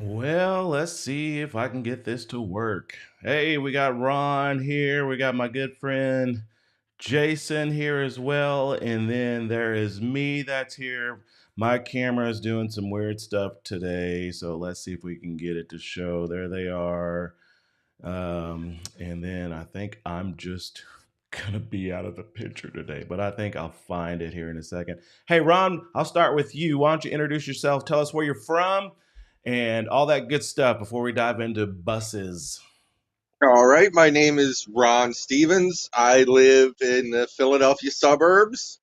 Well, let's see if I can get this to work. Hey, we got Ron here. We got my good friend Jason here as well. And then there is me that's here. My camera is doing some weird stuff today. So let's see if we can get it to show. There they are. And then I think I'm just gonna be out of the picture today, but I think I'll find it here in a second. Hey, Ron, I'll start with you. Why don't you introduce yourself? Tell us where you're from and all that good stuff before we dive into buses. All right, my name is Ron Stevens. I live in the Philadelphia suburbs,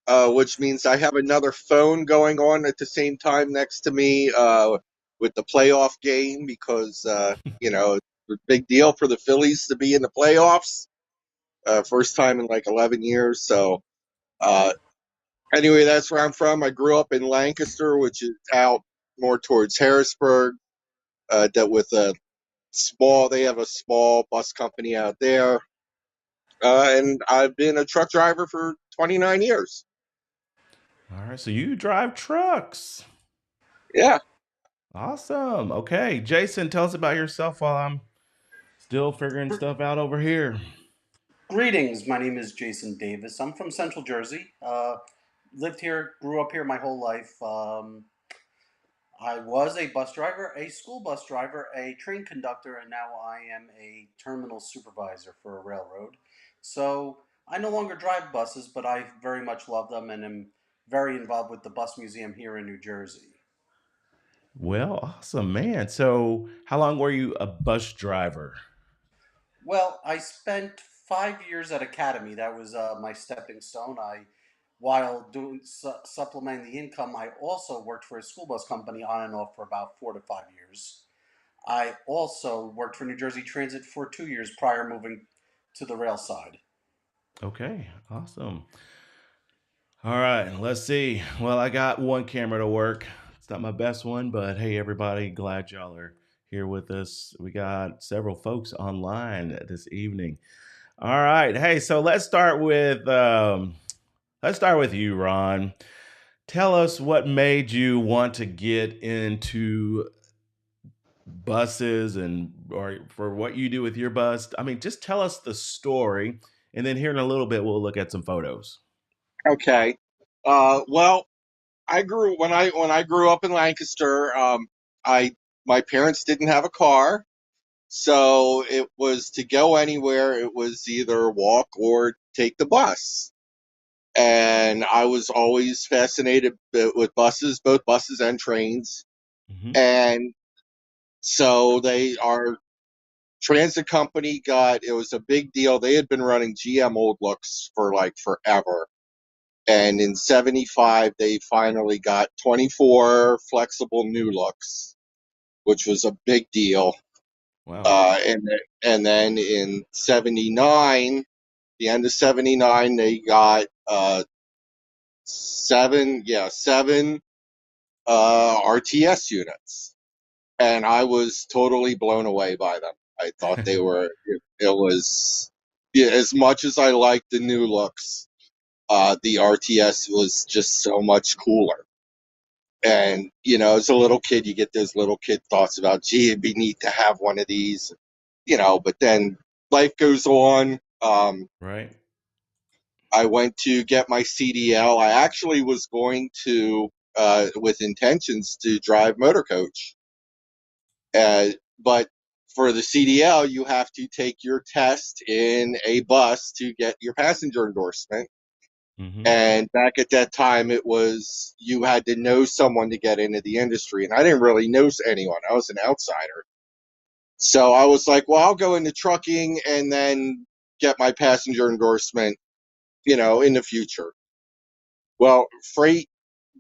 which means I have another phone going on at the same time next to me with the playoff game because, it's a big deal for the Phillies to be in the playoffs. First time in like 11 years. So, uh, anyway, that's where I'm from. I grew up in Lancaster, which is out more towards Harrisburg, that with a they have a small bus company out there. And I've been a truck driver for 29 years. All right, so you drive trucks. Yeah. Awesome. Okay, Jason, tell us about yourself while I'm still figuring stuff out over here. Greetings. My name is Jason Davis. I'm from Central Jersey. Lived here, grew up here my whole life. I was a bus driver, a school bus driver, a train conductor, and now I am a terminal supervisor for a railroad. So I no longer drive buses, but I very much love them and am very involved with the bus museum here in New Jersey. Well, awesome, man. So, how long were you a bus driver? Well, I spent 5 years at Academy. That was my stepping stone. While doing supplementing the income, I also worked for a school bus company on and off for about 4 to 5 years. I also worked for New Jersey Transit for 2 years prior moving to the rail side. Okay, awesome. All right, let's see. Well, I got one camera to work. It's not my best one, but hey, everybody, glad y'all are here with us. We got several folks online this evening. All right, hey, so let's start with you, Ron. Tell us what made you want to get into buses and or for what you do with your bus. I mean, just tell us the story, and then here in a little bit we'll look at some photos. Okay. Well, I grew up in Lancaster. I My parents didn't have a car, so it was to go anywhere. It was either walk or take the bus. And I was always fascinated with buses, both buses and trains. Hmm. And so our transit company got, it was a big deal. They had been running GM old looks for like forever. And in 75, they finally got 24 flexible new looks, which was a big deal. Wow. And then in 79, the end of 79, they got seven RTS units. And I was totally blown away by them. I thought it was, yeah, as much as I liked the new looks, the RTS was just so much cooler. And, as a little kid, you get those little kid thoughts about, gee, it'd be neat to have one of these, but then life goes on. Right. I went to get my CDL. I actually was going to, with intentions to drive motor coach. But for the CDL, you have to take your test in a bus to get your passenger endorsement. Hmm. And back at that time, it was you had to know someone to get into the industry. And I didn't really know anyone, I was an outsider. So I was like, well, I'll go into trucking and then get my passenger endorsement, in the future. Well, freight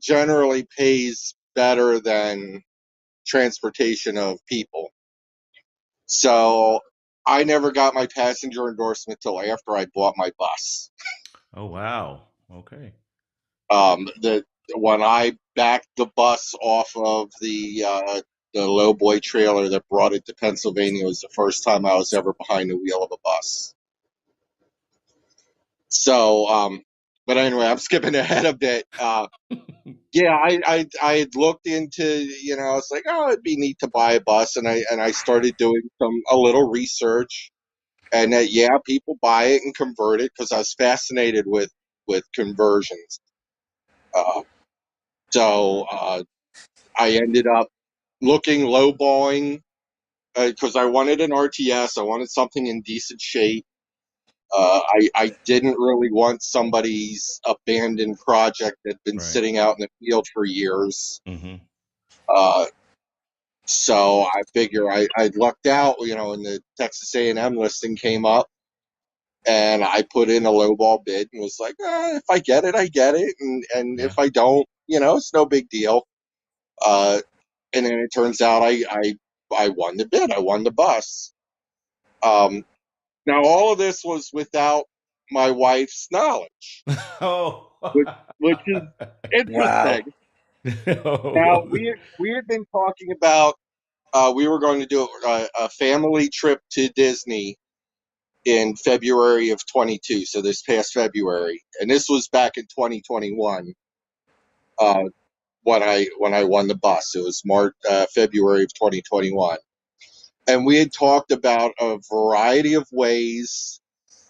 generally pays better than transportation of people. So I never got my passenger endorsement till after I bought my bus. Oh wow. Okay. The When I backed the bus off of the lowboy trailer that brought it to Pennsylvania was the first time I was ever behind the wheel of a bus. So, but anyway, I'm skipping ahead a bit. Yeah, I had looked into, I was like, oh, it'd be neat to buy a bus, and I started doing a little research, and that, yeah, people buy it and convert it because I was fascinated with conversions. Uh, so I ended up looking lowballing because I wanted an RTS. I wanted something in decent shape. I didn't really want somebody's abandoned project that'd been Right. sitting out in the field for years. Hmm. Uh, so I figure I lucked out, and the Texas A&M listing came up, and I put in a lowball bid and was like, if I get it, I get it, and Yeah. if I don't, it's no big deal. Uh, and then it turns out I won the bid. I won the bus. Um, Now all of this was without my wife's knowledge, Oh. which is interesting. Wow. Now Oh. we had been talking about we were going to do a family trip to Disney in February of 22, so this past February, and this was back in 2021. Uh, when I won the bus, it was February of 2021, and we had talked about a variety of ways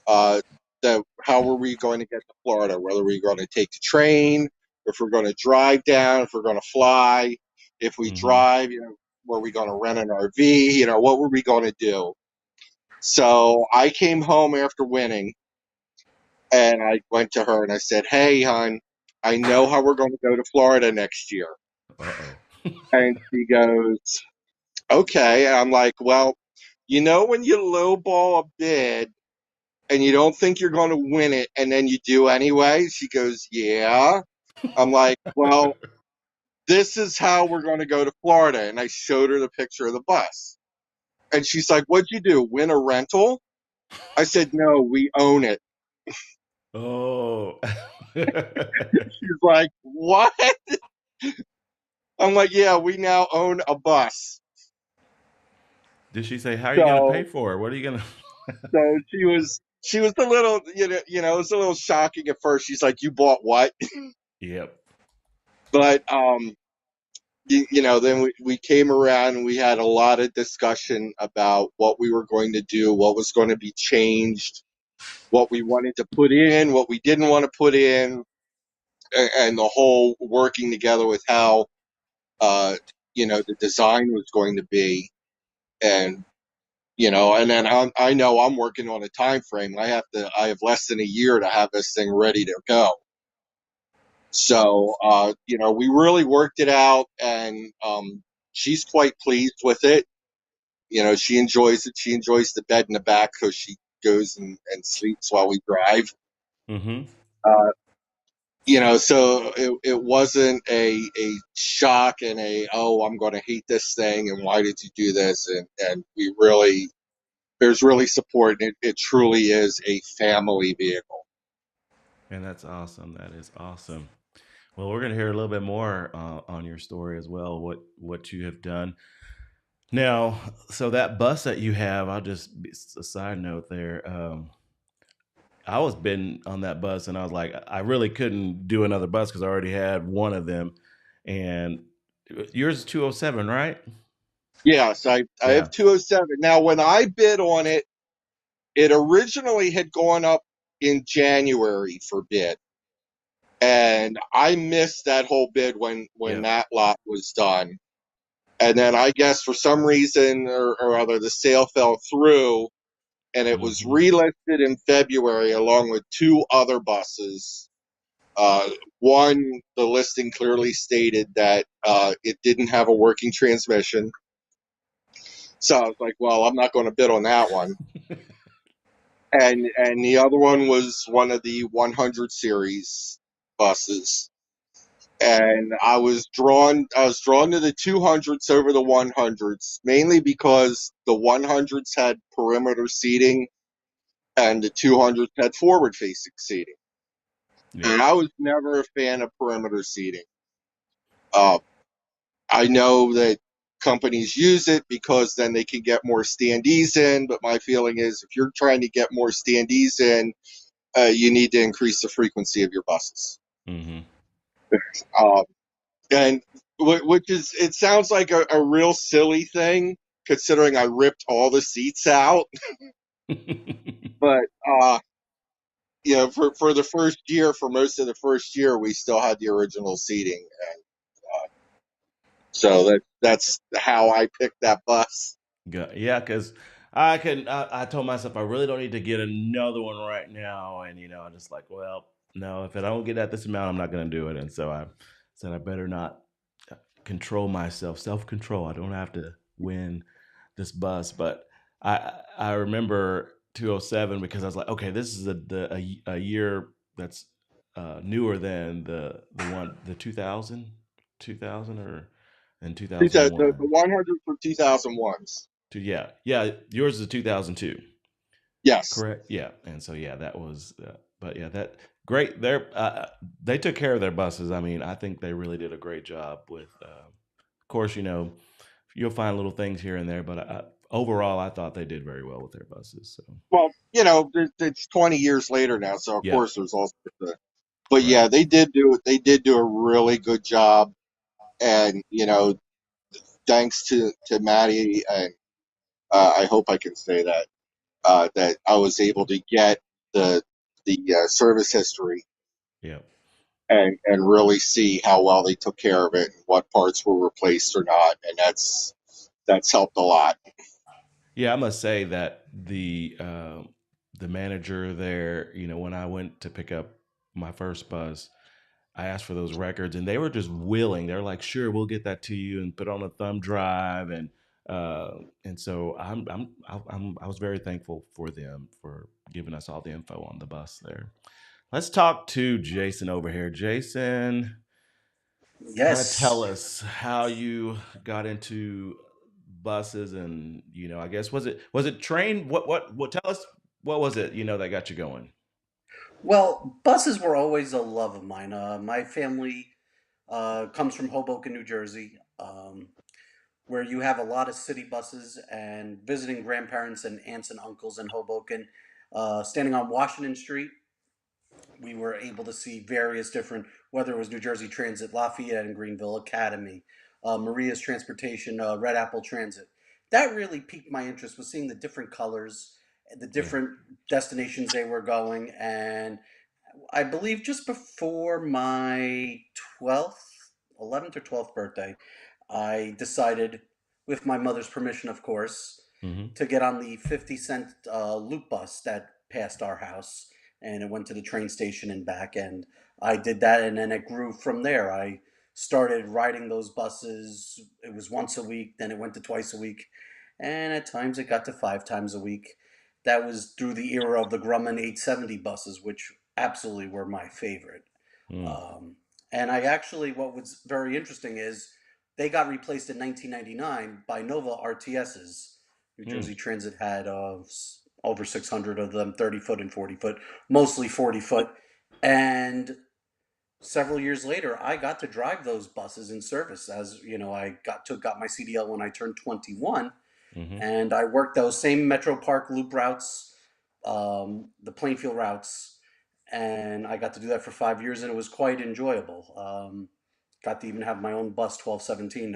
uh, that how were we going to get to Florida? Whether we were going to take the train, if we're going to drive down, if we're going to fly, if we Hmm. drive, were we going to rent an RV? What were we going to do? So I came home after winning, and I went to her and I said, "Hey, hon, I know how we're going to go to Florida next year." Uh-oh. And she goes, "Okay." And I'm like, "Well, when you lowball a bid and you don't think you're going to win it and then you do anyway?" She goes, "Yeah." I'm like, "Well, this is how we're going to go to Florida." And I showed her the picture of the bus. And she's like, "What'd you do? Win a rental?" I said, "No, we own it." Oh. She's like, "What?" I'm like, "Yeah, we now own a bus." Did she say, "How are you going to pay So, for it? What are you going to?" so she was a little, it was a little shocking at first. She's like, "You bought what?" Yep. But then we came around and we had a lot of discussion about what we were going to do, what was going to be changed, what we wanted to put in, what we didn't want to put in, and the whole working together with how uh, the design was going to be. And and then I know I'm working on a time frame. I have less than a year to have this thing ready to go. So we really worked it out, and she's quite pleased with it. She enjoys it. She enjoys the bed in the back because she goes and sleeps while we drive. Mm-hmm. Uh, so it wasn't a shock and a, oh, I'm going to hate this thing and why did you do this, and we really there's really support. It truly is a family vehicle. And that's awesome. That is awesome. Well, we're going to hear a little bit more on your story as well. What you have done now. So that bus that you have, I'll just a side note there. I was been on that bus, and I was like, I really couldn't do another bus because I already had one of them. And yours is 207, right? Yes, I Yeah. have 207 now. When I bid on it, it originally had gone up in January for bid, and I missed that whole bid when Yeah. that lot was done. And then I guess for some reason or other, the sale fell through, and it was Mm-hmm. relisted in February along with two other buses. Uh, One, the listing clearly stated that it didn't have a working transmission. So I was like, well, I'm not going to bid on that one. And the other one was one of the 100 series buses. And I was drawn to the 200s over the 100s, mainly because the 100s had perimeter seating and the 200s had forward facing seating. Yep. And I was never a fan of perimeter seating. Uh, I know that companies use it because then they can get more standees in, but my feeling is if you're trying to get more standees in, you need to increase the frequency of your buses. Mm-hmm. Um, and which is, it sounds like a real silly thing considering I ripped all the seats out, but for the first year, for most of the first year, we still had the original seating, and so that's how I picked that bus. Yeah, because I can. I told myself I really don't need to get another one right now, and I'm just like, well, no, if I don't get at this amount, I'm not going to do it. And so I said I better not control myself, self control. I don't have to win this bus, but I remember 207 because I was like, okay, this is a year that's newer than the 2000 or in The 2001. 100 for 2001s. Yeah, yours is 2002, Yes. correct? Yeah, and so yeah, that was. But yeah, that great. They took care of their buses. I mean, I think they really did a great job with. Of course, you'll find little things here and there, but overall, I thought they did very well with their buses. So Well, it's 20 years later now, so of yeah, course there's also the. But right. yeah, they did do a really good job, and thanks to Maddie, and I hope I can say that that I was able to get the service history Yeah. and really see how well they took care of it and what parts were replaced or not, and that's helped a lot. Yeah, I must say that the manager there, when I went to pick up my first bus, I asked for those records, and they were just willing. They're like, "Sure, we'll get that to you and put on a thumb drive." And so I was very thankful for them for giving us all the info on the bus there. Let's talk to Jason over here. Jason, kind of Yes. tell us how you got into buses, and I guess was it train? What? Tell us what was it that got you going? Well, buses were always a love of mine. My family comes from Hoboken, New Jersey, where you have a lot of city buses, and visiting grandparents and aunts and uncles in Hoboken. Standing on Washington Street, we were able to see various different, whether it was New Jersey Transit, Lafayette, and Greenville Academy. Maria's Transportation, Red Apple Transit. That really piqued my interest, was seeing the different colors, the Yeah. different destinations they were going. And I believe just before my 12th, 11th or 12th birthday, I decided, with my mother's permission, of course, Hmm. to get on the 50-cent loop bus that passed our house, and it went to the train station and back. And I did that, and then it grew from there. I started riding those buses. It was once a week, then it went to twice a week, and at times it got to 5 times a week. That was through the era of the Grumman 870 buses, which absolutely were my favorite. Mm. Um, and I actually, what was very interesting is they got replaced in 1999 by Nova RTSs. New Mm. Jersey Transit had over 600 of them, 30 foot and 40 foot, mostly 40 foot. And several years later, I got to drive those buses in service. As you know, got my CDL when I turned 21, Hmm. and I worked those same Metro Park loop routes, the Plainfield routes, and I got to do that for 5 years, and it was quite enjoyable. Got to even have my own bus, 1217.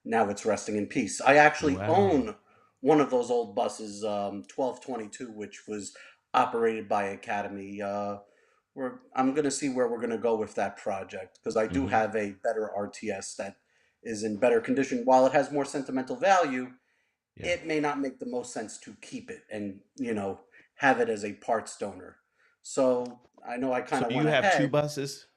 Now it's resting in peace. I actually Wow. own one of those old buses, 1222, which was operated by Academy. I'm going to see where we're going to go with that project, because I do Hmm. have a better RTS that is in better condition. While it has more sentimental value, Yeah. it may not make the most sense to keep it and, have it as a parts donor. So I know I kind So of you went have two ahead. buses?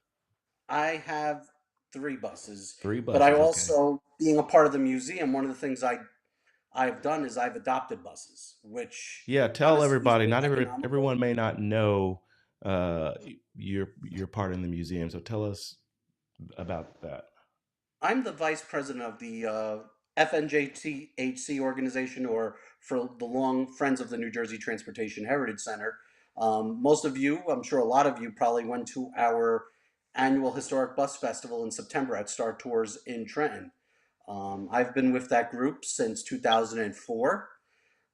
I have 3 buses, Three but I buses. Okay. also, being a part of the museum, one of the things I've done is I've adopted buses, which Yeah. Tell honestly is everybody. very Not economical. everyone may not know your part in the museum. So tell us about that. I'm the vice president of the FNJTHC organization, or for the long, Friends of the New Jersey Transportation Heritage Center. Most of you, I'm sure a lot of you, probably went to our annual historic bus festival in September at Star Tours in Trenton. I've been with that group since 2004.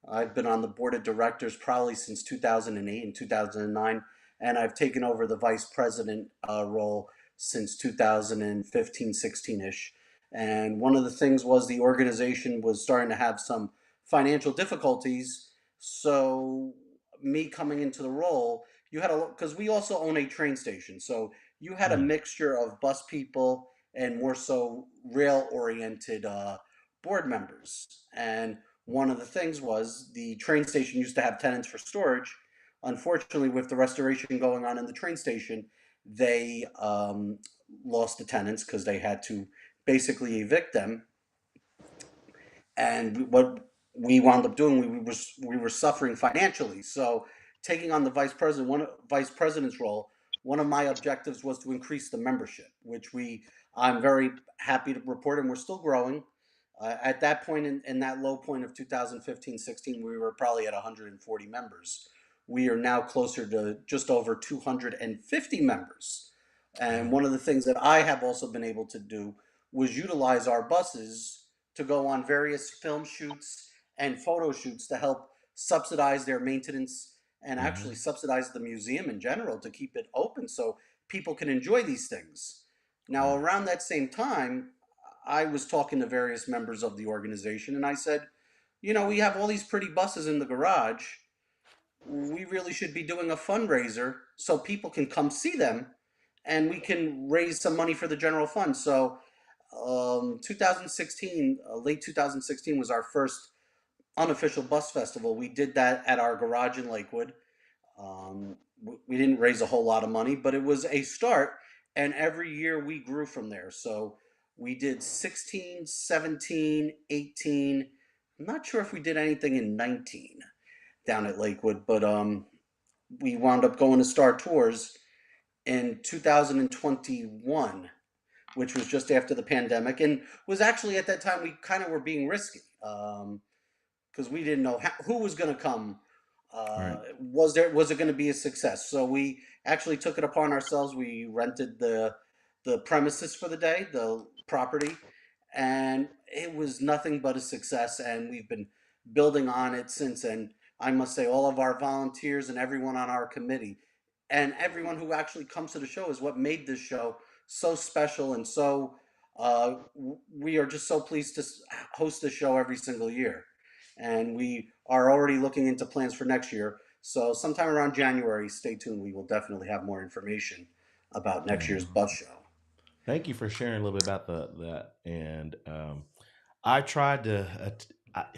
I've been on the board of directors probably since 2008 and 2009, and I've taken over the vice president role since 2015, 16-ish. And one of the things was the organization was starting to have some financial difficulties. So me coming into the role, you had a, because we also own a train station, so you had a Mm. mixture of bus people and more so rail oriented board members. And one of the things was the train station used to have tenants for storage. Unfortunately, with the restoration going on in the train station, they lost the tenants because they had to basically evict them. And what we wound up doing, we were suffering financially. So taking on the vice president's role, one of my objectives was to increase the membership, which I'm very happy to report, and we're still growing. At that point, in that low point of 2015-16, we were probably at 140 members. We are now closer to just over 250 members. And Wow. one of the things that I have also been able to do was utilize our buses to go on various film shoots and photo shoots to help subsidize their maintenance, and actually Hmm. subsidize the museum in general to keep it open so people can enjoy these things. Now, Wow. around that same time, I was talking to various members of the organization, and I said, we have all these pretty buses in the garage. We really should be doing a fundraiser so people can come see them, and we can raise some money for the general fund. So 2016, late 2016 was our first unofficial bus festival. We did that at our garage in Lakewood. We didn't raise a whole lot of money, but it was a start. And every year we grew from there. So we did 16, 17, 18. I'm not sure if we did anything in 19 down at Lakewood, but we wound up going to Star Tours in 2021, which was just after the pandemic, and was actually at that time we kind of were being risky, because we didn't know who was going to come. Right. Was it going to be a success? So we actually took it upon ourselves. We rented the premises for the day, the property, and it was nothing but a success. And we've been building on it since. And I must say, all of our volunteers and everyone on our committee, and everyone who actually comes to the show, is what made this show so special and so We are just so pleased to host the show every single year, and we are already looking into plans for next year. So sometime around January, stay tuned. We will definitely have more information about next year's bus show. Thank you for sharing a little bit about that. And I tried to.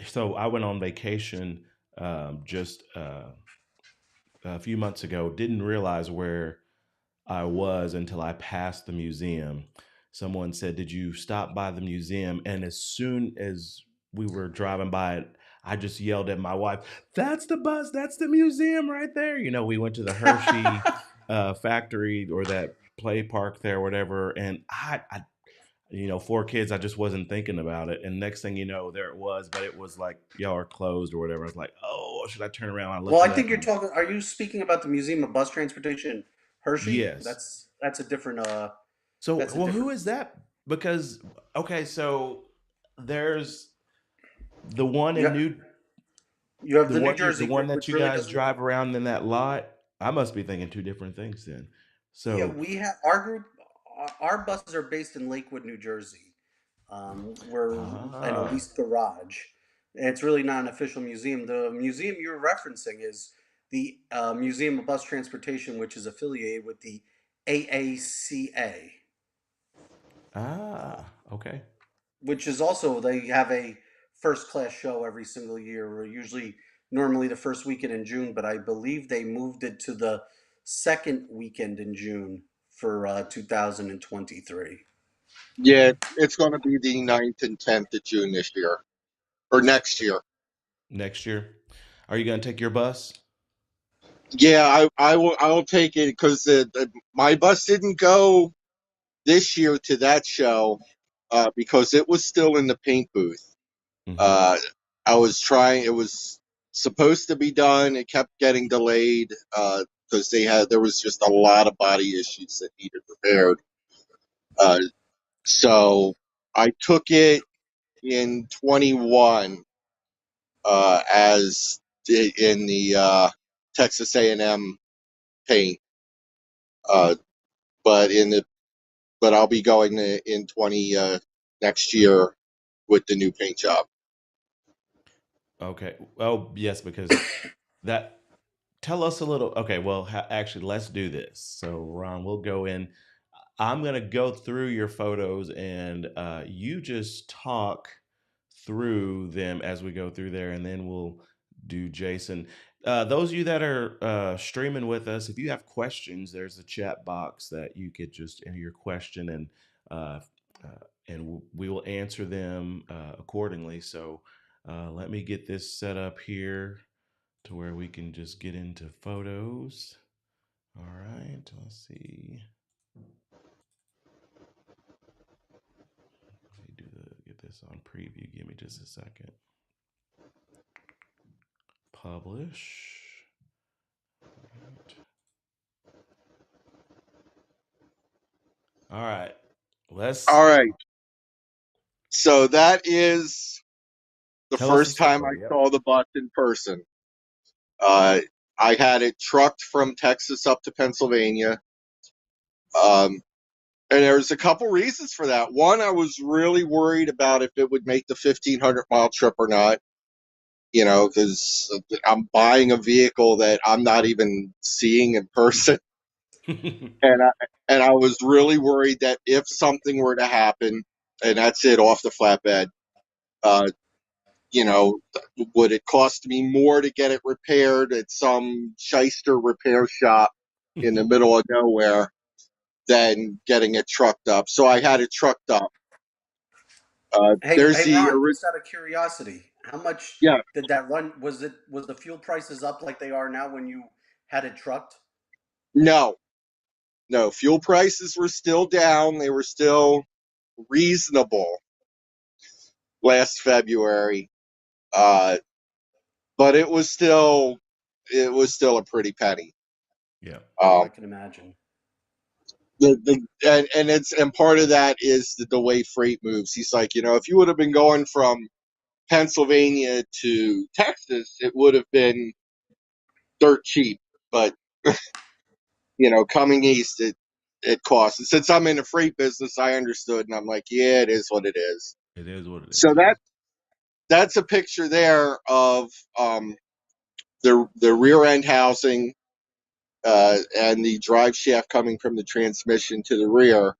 So I went on vacation just a few months ago. Didn't realize where I was until I passed the museum. Someone said, "Did you stop by the museum?" And as soon as we were driving by it, I just yelled at my wife, "That's the bus! That's the museum right there!" We went to the Hershey factory or that play park there, whatever. And four kids, I just wasn't thinking about it. And next thing you know, there it was, but it was like y'all are closed or whatever. I was like, "Oh, should I turn around?" I Well, looked I it up, think you're and talking. Are you speaking about the Museum of Bus Transportation, Hershey? yes. That's a different. So, That's a well, who different is museum. that? Because okay, so there's the one You in have, New you have the the New one you the Jersey, one that which you really guys doesn't. drive around in that lot. I must be thinking two different things then. Yeah, So, we have our group. Our buses are based in Lakewood, New Jersey. We're in a ah, leased garage. It's really not an official museum. The museum you're referencing is the Museum of Bus Transportation, which is affiliated with the AACA, okay. which is also they have a first class show every single year. Or usually, normally the first weekend in June, but I believe they moved it to the second weekend in June for 2023. Yeah, it's going to be the 9th and 10th of June this year or next year. Next year, are you going to take your bus? Yeah, I will take it because my bus didn't go this year to that show because it was still in the paint booth. Hmm. Uh, I was trying. It was supposed to be done. It kept getting delayed because there was just a lot of body issues that needed repaired. Uh, so I took it in 21 as in the Texas A&M paint, uh, but in the but I'll be going in 20 next year with the new paint job. Okay. Oh, yes, because that. Tell us a little. Okay, well, actually, let's do this. So, Ron, we'll go in. I'm going to go through your photos and you just talk through them as we go through there, and then we'll do Jason. Those of you that are streaming with us, if you have questions, there's a chat box that you could just enter your question, uh, and we will answer them accordingly. So let me get this set up here to where we can just get into photos. All right, let's see. Let me get this on preview. Give me just a second. Publish. Right. All right. Let's All right, so that is the tell us the first time I story. Yep. saw the bus in person. Uh, I had it trucked from Texas up to Pennsylvania. Um, and there's a couple reasons for that. One, I was really worried about if it would make the 1,500-mile trip or not. Because I'm buying a vehicle that I'm not even seeing in person, and I was really worried that if something were to happen, and that's it off the flatbed, uh, you know, would it cost me more to get it repaired at some shyster repair shop in the middle of nowhere than getting it trucked up? So I had it trucked up. Hey, There's hey, the Ron. Just out of curiosity, how much yeah, did that run? Was the fuel prices up like they are now when you had it trucked? no, no, fuel prices were still down. They were still reasonable last February, uh, but it was still a pretty penny. Yeah. Oh, I Um, can imagine. and part of that is the way freight moves. He's like, if you would have been going from Pennsylvania to Texas, it would have been dirt cheap. But coming east, it costs. And since I'm in the freight business, I understood, and I'm like, yeah, it is what it is. It is what it So is. Yeah. that's a picture there of the rear end housing and the drive shaft coming from the transmission to the rear.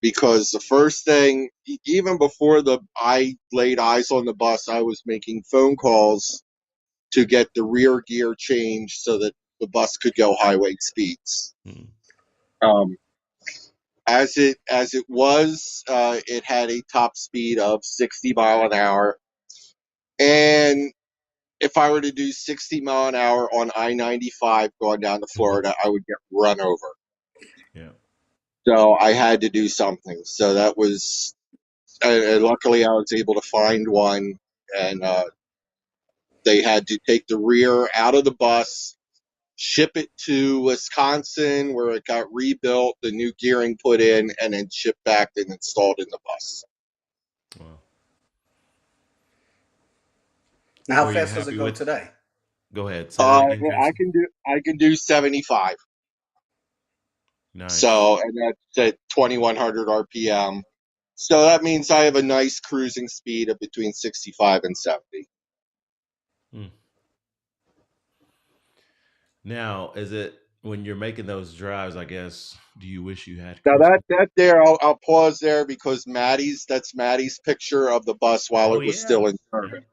Because the first thing, even before the I laid eyes on the bus, I was making phone calls to get the rear gear changed so that the bus could go highway speeds. Mm. Um, as it was, it had a top speed of 60 mile an hour, and if I were to do 60 mile an hour on I-95 going down to Florida, I would get run over. Yeah. So I had to do something. So that was, and luckily I was able to find one, and they had to take the rear out of the bus, ship it to Wisconsin where it got rebuilt, the new gearing put in, and then shipped back and installed in the bus. Wow. Now, how Were you fast does it happy go with? today? Go ahead. Say that again, I Jason. can do 75. Nice. So, and that's at 2100 RPM. So that means I have a nice cruising speed of between 65 and 70. Hmm. Now, is it when you're making those drives? I guess. Do you wish you had Now cruise? that there, I'll pause there because that's Maddie's picture of the bus while Oh it was yeah. still in Yep. service.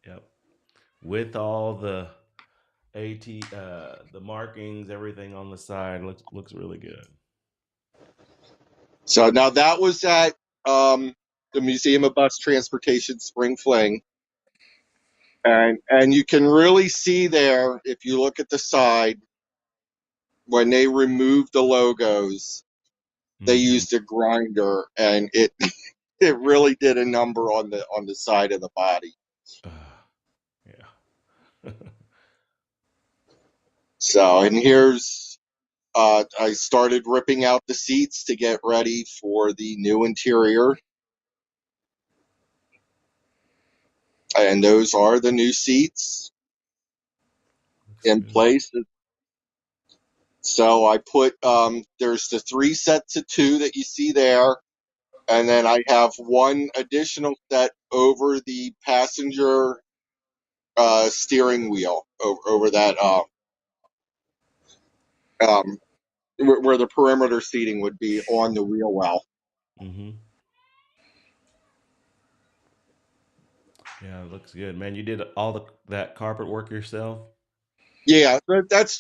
Yep. With all the the markings, everything on the side looks really good. So now that was at the Museum of Bus Transportation Spring Fling, and you can really see there if you look at the side when they removed the logos, they Mm-hmm. used a grinder, and it it really did a number on the side of the body. Yeah. So, and here's I started ripping out the seats to get ready for the new interior, and those are the new seats Looks in good. place. So I put there's the three sets of two that you see there, and then I have one additional set over the passenger steering wheel over that um, where the perimeter seating would be on the wheel well. Mm-hmm. Yeah, it looks good, man. You did all that carpet work yourself. Yeah, that's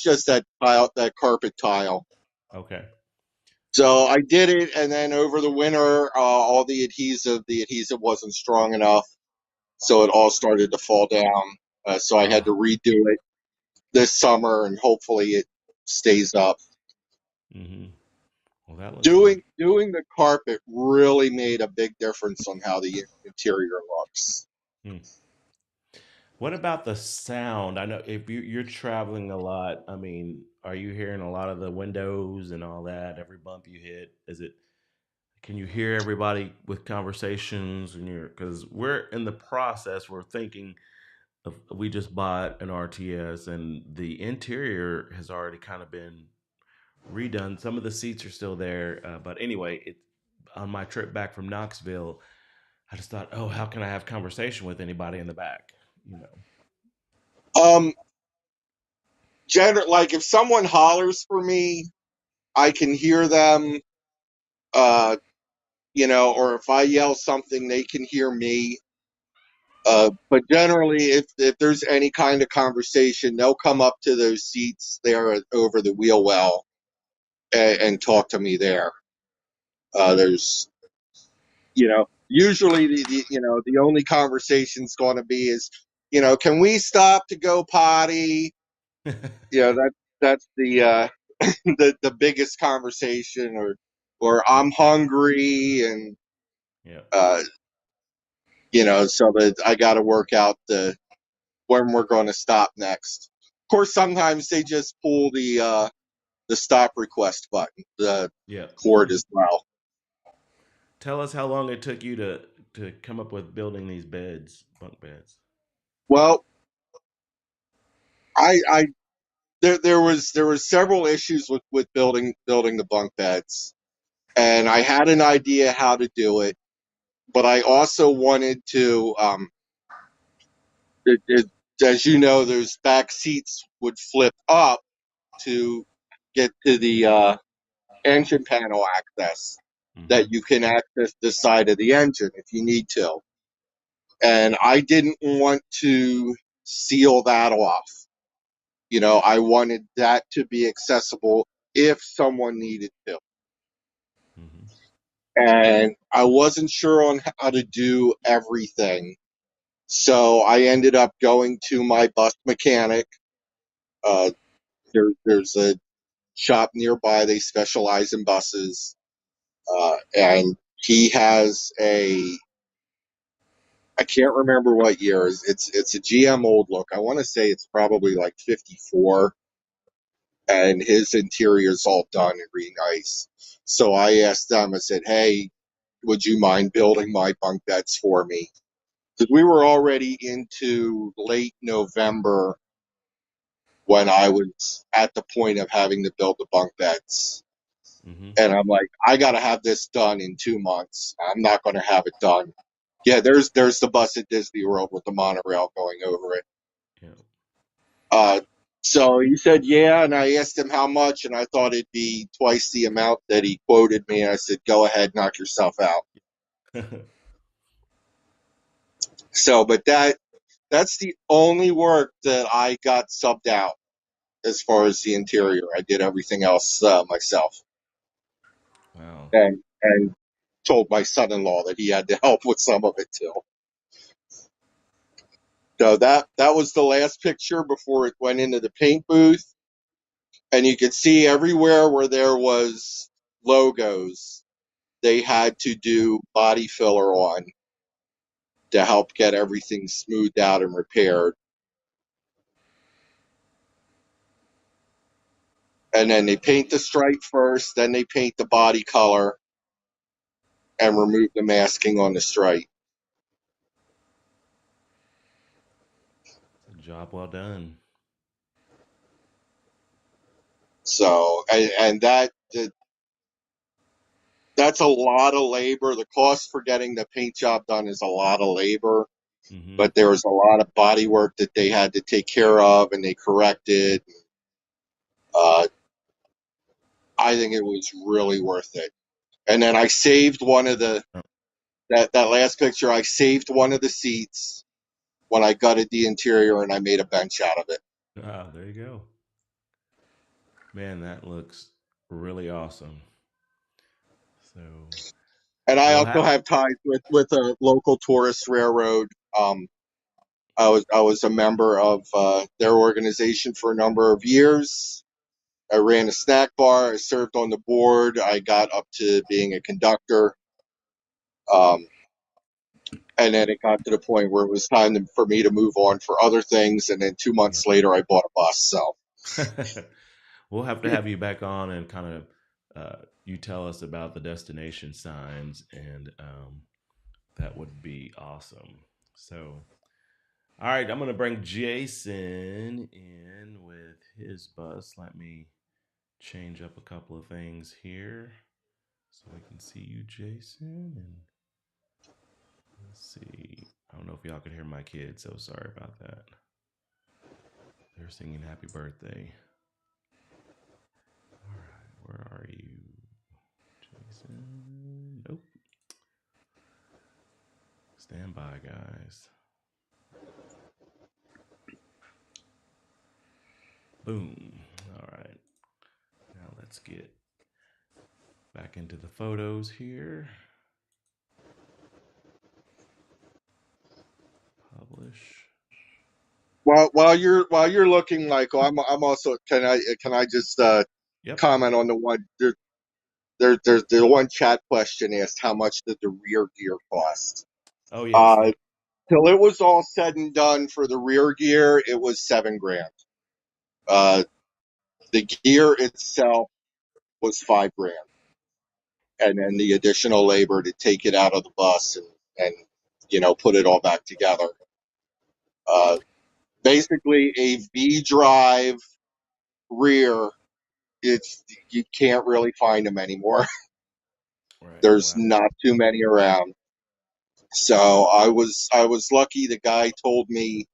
just that tile, that carpet tile. Okay. So I did it, and then over the winter, all the adhesive wasn't strong enough, so it all started to fall down. So I had to Ah. redo it this summer, and hopefully it stays up. Mm-hmm. Well, that looks good. Doing the carpet really made a big difference on how the interior looks. Hmm. What about the sound? I know if you're traveling a lot, I mean, are you hearing a lot of the windows and all that? Every bump you hit, is it? Can you hear everybody with conversations? And you're because we're in the process. We're thinking of we just bought an RTS, and the interior has already kind of been redone. Some of the seats are still there, but anyway, it on my trip back from Knoxville, I just thought, oh, how can I have conversation with anybody in the back? You know. Um, like if someone hollers for me, I can hear them. Uh, or if I yell something, they can hear me. But generally, if there's any kind of conversation, they'll come up to those seats there over the wheel well and talk to me there. There's, usually the only conversation's going to be is, can we stop to go potty? That that's the biggest conversation, or Yeah. I'm hungry, and Yeah. uh, so that I got to work out when we're going to stop next. Of course, sometimes they just pull the stop request button, the Yeah. cord as well. Tell us how long it took you to come up with building these beds, bunk beds. Well, I there was several issues with building the bunk beds, and I had an idea how to do it, but I also wanted to it, it, as you know, those back seats would flip up to get to the engine panel access, Mm-hmm. that you can access the side of the engine if you need to. And I didn't want to seal that off. I wanted that to be accessible if someone needed to. Mm-hmm. And I wasn't sure on how to do everything. So I ended up going to my bus mechanic. Uh, there's a shop nearby. They specialize in buses. And he has I can't remember what year. It's a GM old look. I want to say it's probably like 54, and his interior's all done and really nice. So I asked them, I said, hey, would you mind building my bunk beds for me? Because we were already into late November when I was at the point of having to build the bunk beds. Mm-hmm. And I'm like, I got to have this done in 2 months. I'm not going to have it done. Yeah, there's the bus at Disney World with the monorail going over it. Yeah. Uh, so he said, yeah, and I asked him how much, and I thought it'd be twice the amount that he quoted me. And I said, go ahead, knock yourself out. So, but that's the only work that I got subbed out as far as the interior. I did everything else myself, Wow. and told my son-in-law that he had to help with some of it too. So that was the last picture before it went into the paint booth, and you could see everywhere where there was logos, they had to do body filler on to help get everything smoothed out and repaired. And then they paint the stripe first, then they paint the body color and remove the masking on the stripe. It's a job well done. So, and that's a lot of labor. The cost for getting the paint job done is a lot of labor, Mm-hmm. but there was a lot of body work that they had to take care of, and they corrected. Uh, I think it was really worth it. And then I saved one of the Oh, that last picture. I saved one of the seats when I gutted the interior, and I made a bench out of it. ah, there you go. Man, that looks really awesome. So And I we'll also have. have ties with a local tourist railroad. I was a member of their organization for a number of years. I ran a snack bar. I served on the board. I got up to being a conductor. Um, and then it got to the point where it was time for me to move on for other things. And then 2 months later, I bought a bus. So, We'll have to have you back on and kind of you tell us about the destination signs, and that would be awesome. So, all right, I'm going to bring Jason in with his bus. Let me change up a couple of things here so we can see you, Jason. And let's see. I don't know if y'all can hear my kids, so sorry about that. They're singing happy birthday. All right, where are you, Jason? Nope. Stand by, guys. Boom. All right. Now let's get back into the photos here. Publish. while you're looking, Michael, I'm also can I just Yep. comment on the one there's the one chat question asked how much did the rear gear cost? Oh, yes. Uh, Till it was all said and done for the rear gear, it was 7 grand. Uh, the gear itself was 5 grand, and then the additional labor to take it out of the bus and put it all back together. Uh, Basically, a V drive rear, it's you can't really find them anymore. Right. There's Wow. not too many around. So I was lucky. The guy told me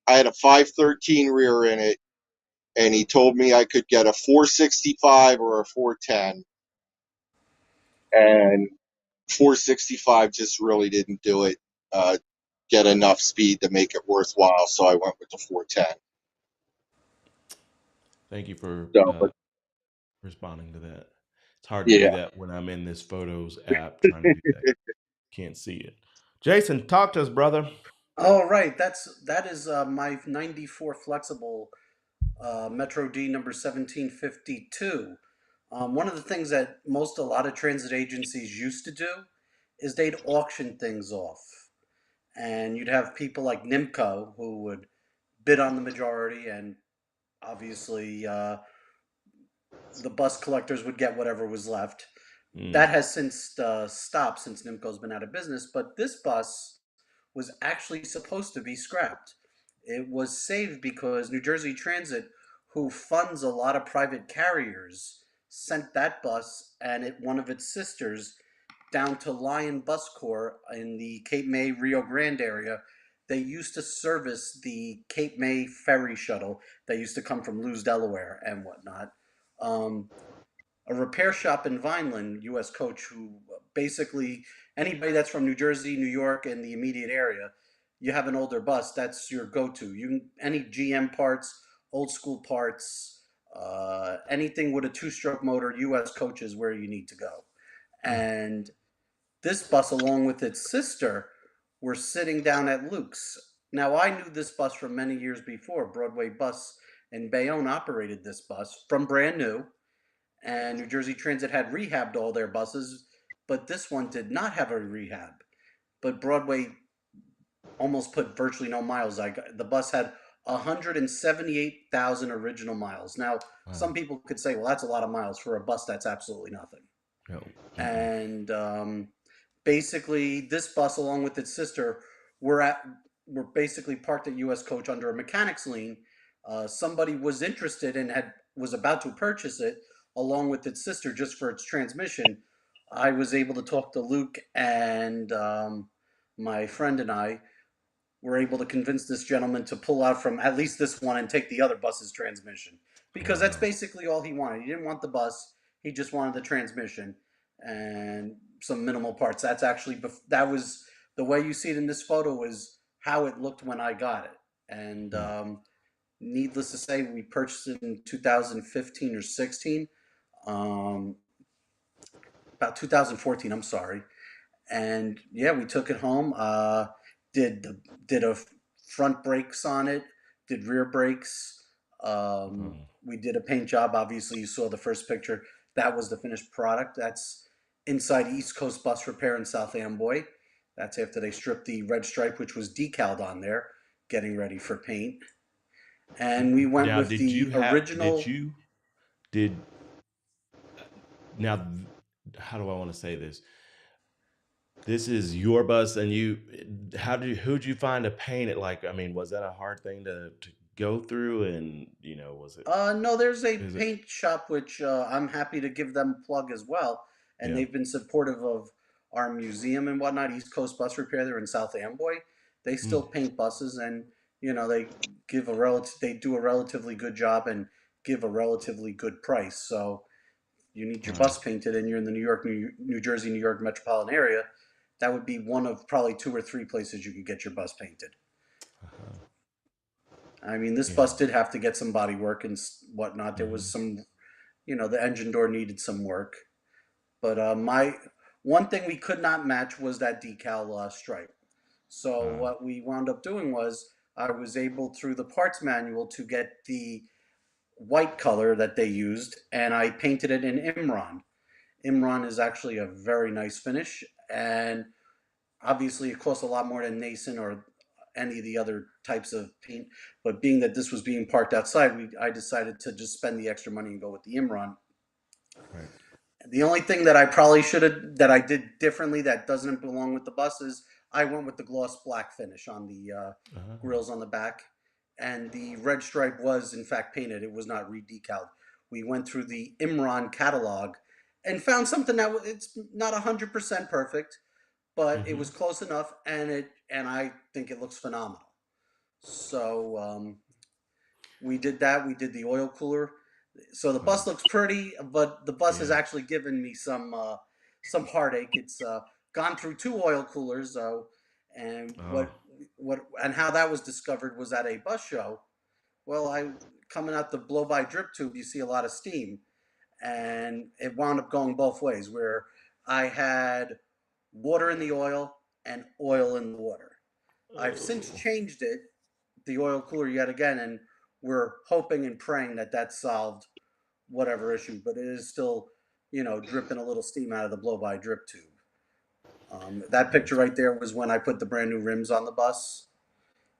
I had a 513 rear in it, and he told me I could get a 465 or a 410, and 465 just really didn't do it. Get enough speed to make it worthwhile, so I went with the 410. Thank you for So, but responding to that. It's hard to do yeah, that when I'm in this photos app trying to do that. Can't see it. Jason, talk to us, brother. Oh, right. That is my '94 flexible Metro D number 1752. One of the things that a lot of transit agencies used to do is they'd auction things off, and you'd have people like Nimco who would bid on the majority, and obviously the bus collectors would get whatever was left. Mm, That has since stopped since Nimco's been out of business, but this bus was actually supposed to be scrapped. It was saved because New Jersey Transit, who funds a lot of private carriers, sent that bus and one of its sisters down to Lion Bus Corps in the Cape May Rio Grande area. They used to service the Cape May ferry shuttle that used to come from Lewes, Delaware, and whatnot. Um, a repair shop in Vineland, U.S. Coach, who basically anybody that's from New Jersey, New York, and the immediate area, you have an older bus, that's your go-to. You can any GM parts, old school parts, anything with a two-stroke motor, U.S. Coach is where you need to go. mm, And this bus, along with its sister, were sitting down at Luke's. Now, I knew this bus from many years before. Broadway Bus in Bayonne operated this bus from brand new, and New Jersey Transit had rehabbed all their buses, but this one did not have a rehab. But Broadway almost put virtually no miles. The bus had 178,000 original miles. Now, wow. some people could say, well, that's a lot of miles for a bus. That's absolutely nothing. No. Mm-mm. And basically, this bus, along with its sister, were at were basically parked at U.S. Coach under a mechanic's lien. Somebody was interested and was about to purchase it along with its sister just for its transmission. I was able to talk to Luke, and my friend and I were able to convince this gentleman to pull out from at least this one and take the other bus's transmission, because that's Wow. basically all he wanted. He didn't want the bus; he just wanted the transmission and some minimal parts. That's actually that was the way you see it in this photo is how it looked when I got it. And Mm, needless to say, we purchased it in 2015 or 16, um, about 2014. I'm sorry, and yeah, we took it home. Did the did a front brakes on it, did rear brakes. mm. We did a paint job. Obviously, you saw the first picture. That was the finished product. That's inside East Coast Bus Repair in South Amboy. That's after they stripped the red stripe, which was decaled on there, getting ready for paint. And we went Now, with did you the have? Did original. you? Did now? How do I want to say this? This is your bus, and you. How did who'd you find to paint it? Like, I mean, was that a hard thing to go through? And was it? No, there's a Is it? paint shop which I'm happy to give them a plug as well, and Yeah. they've been supportive of our museum and whatnot. East Coast Bus Repair, they're in South Amboy. They Mm, still paint buses, and they they do a relatively good job and give a relatively good price. So you need your bus nice. painted, and you're in the New Jersey, New York metropolitan area. That would be one of probably two or three places you could get your bus painted. Uh-huh. I mean, this Yeah. bus did have to get some body work and whatnot. There Hmm. was some, the engine door needed some work. But my one thing we could not match was that decal stripe. So Uh, what we wound up doing was I was able through the parts manual to get the white color that they used, and I painted it in Imron. Imron is actually a very nice finish, and obviously it costs a lot more than Nason or any of the other types of paint. But being that this was being parked outside, I decided to just spend the extra money and go with the Imron. right. The only thing that I probably should have that I did differently that doesn't belong with the bus is I went with the gloss black finish on the Uh-huh. grills on the back. and the red stripe was in fact painted. It was not re-decaled. We went through the Imran catalog and found something that it's not 100% perfect, but it Hmm. was close enough, and I think it looks phenomenal. So we did that. We did the oil cooler. So the bus Wow. looks pretty, but the bus has Yeah. actually given me some heartache. It's gone through two oil coolers, and Oh. what and how that was discovered was at a bus show. Well, I coming out the blow by drip tube, you see a lot of steam, and it wound up going both ways. Where I had water in the oil and oil in the water. I've since Oh. changed it, the oil cooler, yet again, and we're hoping and praying that that solved whatever issue, but it is still, dripping a little steam out of the blow by drip tube. That picture That's right there was when I put the brand new rims on the bus,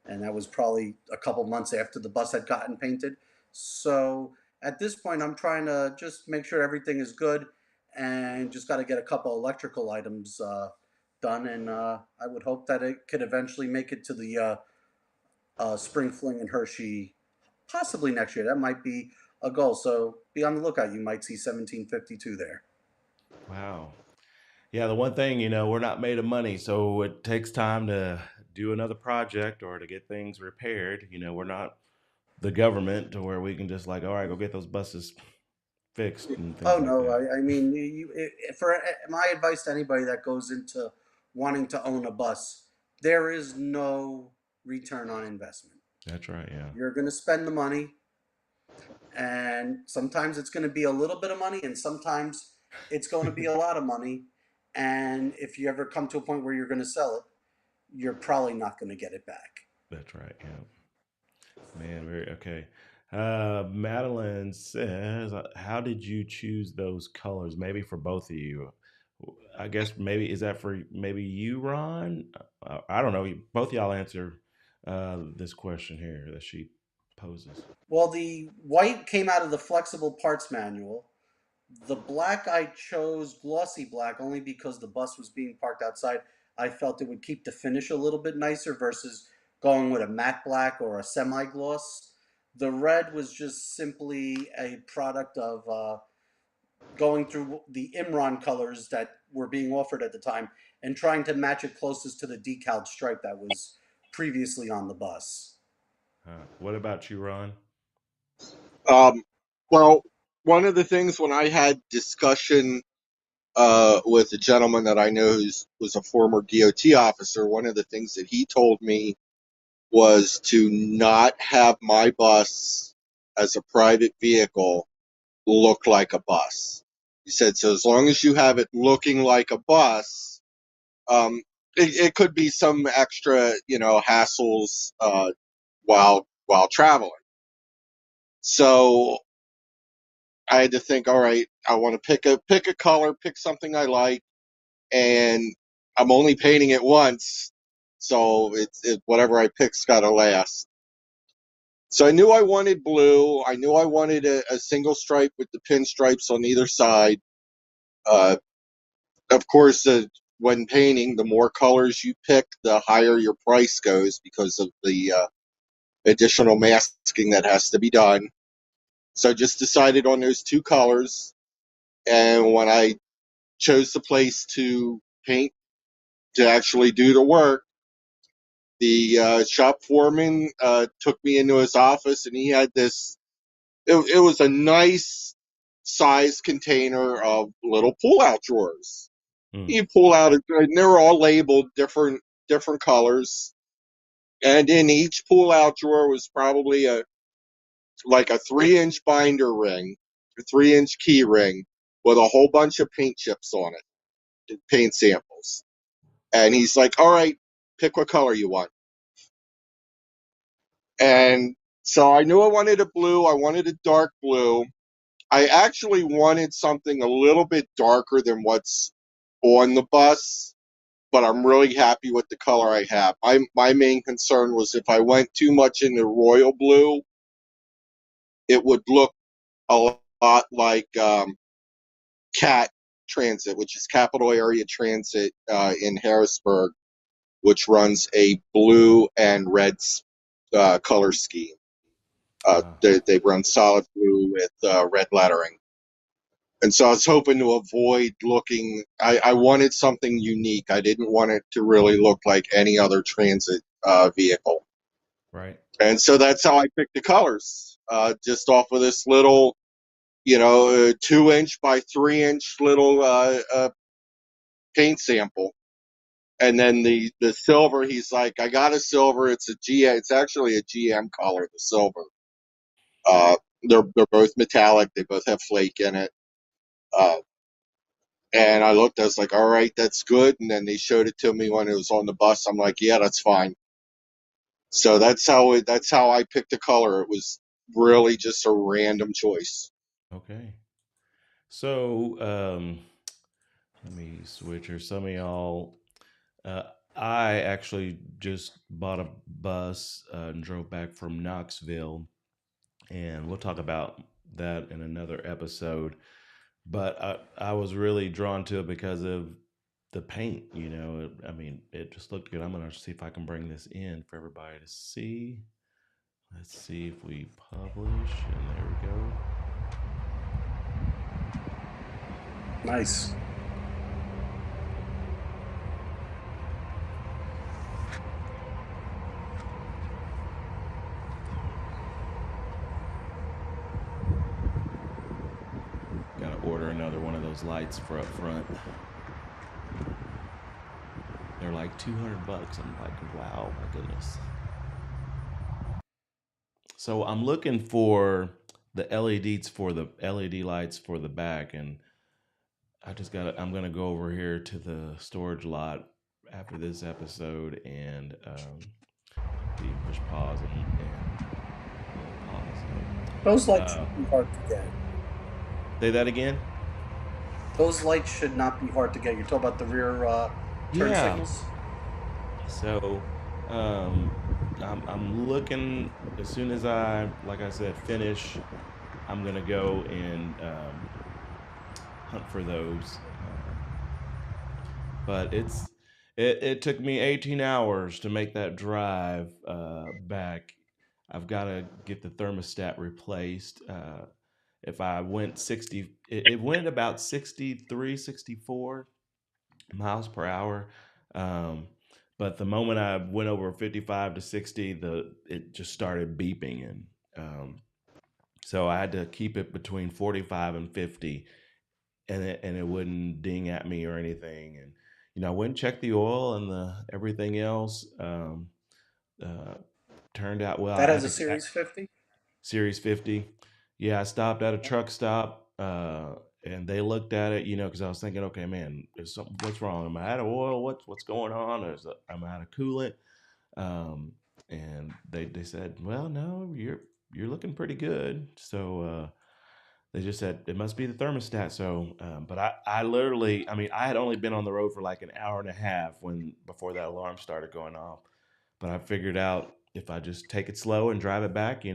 and that was probably a couple months after the bus had gotten painted. So at this point, I'm trying to just make sure everything is good, and just got to get a couple electrical items done, and I would hope that it could eventually make it to the Spring Fling and Hershey possibly next year. That might be a goal. So be on the lookout. You might see 1752 there. wow. Yeah, the one thing, we're not made of money, so it takes time to do another project or to get things repaired. We're not the government to where we can just like, all right, go get those buses fixed and Oh things like no, that. I mean, for my advice to anybody that goes into wanting to own a bus, there is no return on investment. That's right. Yeah. You're going to spend the money, and sometimes it's going to be a little bit of money, and sometimes it's going to be a lot of money. And if you ever come to a point where you're going to sell it, you're probably not going to get it back. That's right. Yeah. Man, very okay. Madeline says, "How did you choose those colors? Maybe for both of you. I guess maybe is that for maybe you, Ron? I don't know. Both y'all answer this question here that she poses. Well, the white came out of the flexible parts manual. The black I chose glossy black only because the bus was being parked outside. I felt it would keep the finish a little bit nicer versus going with a matte black or a semi gloss. The red was just simply a product of going through the Imran colors that were being offered at the time and trying to match it closest to the decaled stripe that was previously on the bus. What about you, Ron? Um, well, one of the things when I had discussion with a gentleman that I know who's was a former DOT officer, one of the things that he told me was to not have my bus as a private vehicle look like a bus. He said, so as long as you have it looking like a bus, um, it could be some extra, hassles while traveling. So I had to think, all right, I want to pick a color, pick something I like, and I'm only painting it once, so whatever I pick's got to last. So I knew I wanted blue. I knew I wanted a single stripe with the pinstripes on either side. Uh, of course, when painting, the more colors you pick, the higher your price goes because of the additional masking that has to be done. So I just decided on those two colors. And when I chose the place to paint, to actually do the work, the shop foreman took me into his office and he had this, it was a nice size container of little pull out drawers. Mm, You pull out, and they're all labeled different colors. And in each pull out drawer was probably like a 3-inch binder ring, a 3-inch key ring with a whole bunch of paint chips on it, paint samples. And he's like, all right, pick what color you want. And so I knew I wanted a blue. I wanted a dark blue. I actually wanted something a little bit darker than what's on the bus, but I'm really happy with the color I have. My main concern was if I went too much into royal blue, it would look a lot like CAT Transit, which is Capital Area Transit in Harrisburg, which runs a blue and red color scheme. Ah, They run solid blue with red lettering. And so I was hoping to avoid looking. I wanted something unique. I didn't want it to really look like any other transit vehicle. right. And so that's how I picked the colors, just off of this little, 2 inch by 3 inch little paint sample. And then the silver, he's like, I got a silver. It's actually a GM color, the silver. Uh, they're both metallic. They both have flake in it. Uh, and I looked, I was like, all right, that's good. And then they showed it to me when it was on the bus. I'm like, yeah, that's fine. So that's how I picked the color. It was really just a random choice. Okay. So, let me switch here. Some of y'all, uh, I actually just bought a bus and drove back from Knoxville, and we'll talk about that in another episode. But I was really drawn to it because of the paint. I mean, it just looked good. I'm gonna see if I can bring this in for everybody to see. Let's see if we publish, and there we go. Nice. Gotta order another one of those lights for up front. They're like $200. I'm like, wow, my goodness. So I'm looking for the LEDs for the LED lights for the back, and I'm gonna go over here to the storage lot after this episode and see, push pause and Those pause. lights shouldn't be hard to get. Say that again. Those lights should not be hard to get. You're talking about the rear turn Yeah. signals? So um, I'm looking as soon as like I said, finish. I'm gonna go and hunt for those. But it took me 18 hours to make that drive back. I've got to get the thermostat replaced. If I went 60, it went about 63, 64 miles per hour. Um, but the moment I went over 55 to 60, it just started beeping, and so I had to keep it between 45 and 50, and it wouldn't ding at me or anything. And I went and checked the oil and the everything else. Uh, Turned out well. That I has had a to Series 50? Series 50. Yeah, I stopped at a truck stop, and they looked at it, because I was thinking, okay, man, is something, what's wrong? Am I out of oil? What's going on? Am I out of coolant? Um, and they said, well, no, you're looking pretty good. So they just said it must be the thermostat. So, but I literally, I mean, I had only been on the road for like an hour and a half before that alarm started going off. But I figured out if I just take it slow and drive it back,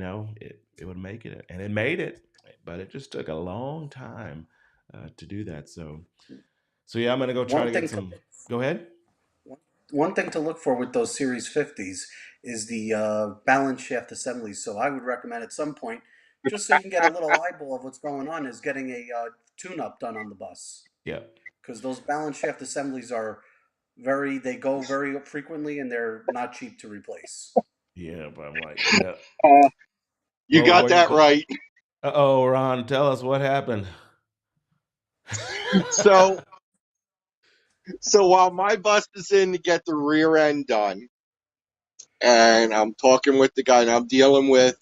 it would make it, and it made it. But it just took a long time to do that. So yeah, I'm gonna go try One to get thing to some. Go ahead. one, one thing to look for with those Series 50s is the balance shaft assemblies. So I would recommend at some point, just so you can get a little eyeball of what's going on, is getting a tune-up done on the bus, Yeah, because those balance shaft assemblies are they go very frequently and they're not cheap to replace. yeah. But I'm like, well, Uh, you well, got what you that go? right. Oh, Ron, tell us what happened. So so while my bus is in to get the rear end done, and I'm talking with the guy, and I'm dealing with